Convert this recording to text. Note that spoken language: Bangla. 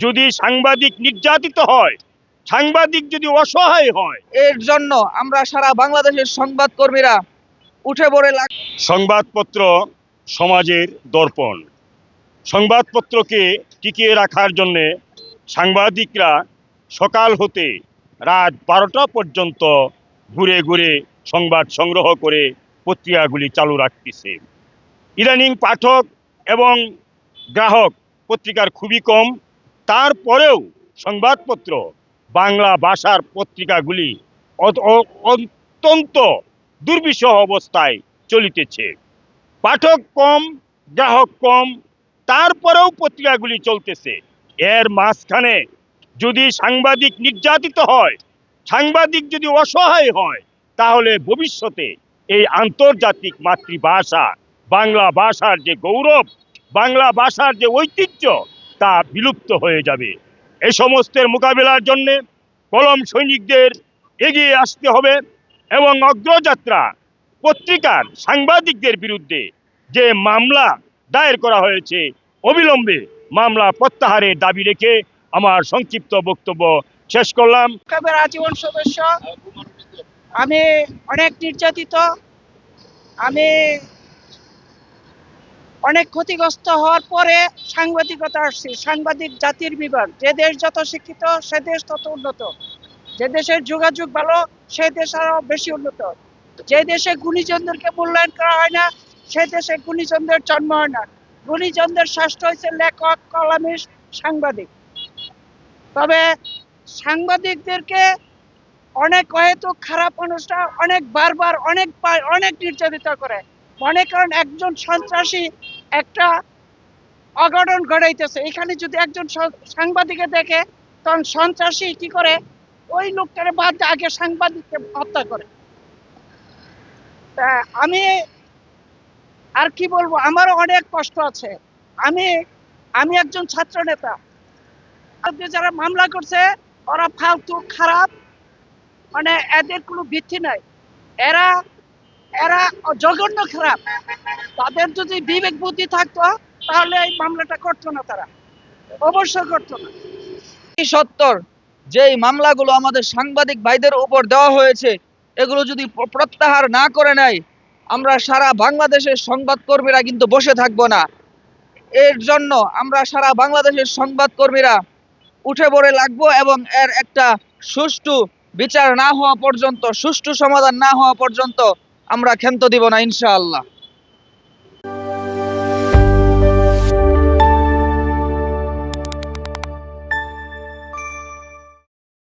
যদি সাংবাদিক নির্যাতিত হয়, সাংবাদিক যদি অসহায় হয়, এর জন্য আমরা সারা বাংলাদেশের সংবাদকর্মীরা উঠে পড়ে সংবাদপত্র সমাজের দর্পণ। সংবাদপত্রকে টিকিয়ে রাখার জন্য সাংবাদিকরা সকাল হতে রাত 12টা পর্যন্ত ঘুরে ঘুরে সংবাদ সংগ্রহ করে পত্রিকাগুলি চালু রাখতেছে। ইদানিং পাঠক এবং গ্রাহক পত্রিকার খুবই কম, তারপরেও সংবাদপত্র বাংলা ভাষার পত্রিকাগুলি অত্যন্ত দুর্বিষহ অবস্থায় চলিতেছে। পাঠক কম, গ্রাহক কম, তারপরেও পত্রিকাগুলি চলতেছে। এর মাঝখানে যদি সাংবাদিক নির্যাতিত হয়, সাংবাদিক যদি অসহায় হয়, তাহলে ভবিষ্যতে এই আন্তর্জাতিক মাতৃভাষা বাংলা ভাষার যে গৌরব, বাংলা ভাষার যে ঐতিহ্য, তা বিলুপ্ত হয়ে যাবে। এই সমস্তের মোকাবিলার জন্য কলম সৈনিকদের এগিয়ে আসতে হবে এবং অগ্রযাত্রা পত্রিকার সাংবাদিকদের বিরুদ্ধে যে মামলা দায়ের করা হয়েছে, অবিলম্বে মামলা প্রত্যাহারের দাবি রেখে আমার সংক্ষিপ্ত বক্তব্য শেষ করলাম। আজীবন সদস্য। আমি অনেক নির্যাতিত, আমি অনেক ক্ষতিগ্রস্ত হওয়ার পরে সাংবাদিকতা আসছি। সাংবাদিক জাতির বিভাগ। যে দেশ যত শিক্ষিত সে দেশ তত উন্নত, যে দেশের যোগাযোগ ভালো সে দেশ আরো বেশি উন্নত। যে দেশে গুণীজনদেরকে মূল্যায়ন করা হয় না সে দেশে গুণীজনদের জন্ম হয় না। গুণীজনদের শ্রেষ্ঠ হয়েছে লেখক, কলামিস্ট, সাংবাদিক। তবে সাংবাদিকদেরকে অনেক হয়তো খারাপ মানুষরা অনেক বারবার অনেক নির্যাতিত করে। মনে করেন একজন সন্ত্রাসী একটা অঘটন ঘটাইতেছে, এখানে যদি একজন সাংবাদিকে দেখে তখন সন্ত্রাসী কি করে, ওই লোকটারে বাদ আগে সাংবাদিককে হত্যা করে। তা আমি আর কি বলবো, আমারও অনেক কষ্ট আছে। আমি একজন ছাত্র নেতা। যারা মামলা করছে ওরা ফালতু খারাপ, মানে এদের কোনো ভিত্তি নাই। এরা এরা জঘন্য খারাপ। তাদের যদি বিবেক বুদ্ধি থাকতো তাহলে এই মামলাটা করতো না, তারা অবশ্যই করতো না। সত্তর যেই মামলাগুলো আমাদের সাংবাদিক ভাইদের উপর দেওয়া হয়েছে, এগুলো যদি প্রত্যাহার না করে নেয়, আমরা সারা বাংলাদেশের সংবাদকর্মীরা কিন্তু বসে থাকবো না। এর জন্য আমরা সারা বাংলাদেশের সংবাদকর্মীরা উঠে পড়ে লাগবো এবং এর একটা সুষ্ঠু বিচার না হওয়া পর্যন্ত, সুষ্ঠু সমাধান না হওয়া পর্যন্ত আমরা ক্ষান্ত দিব না, ইনশাআল্লাহ।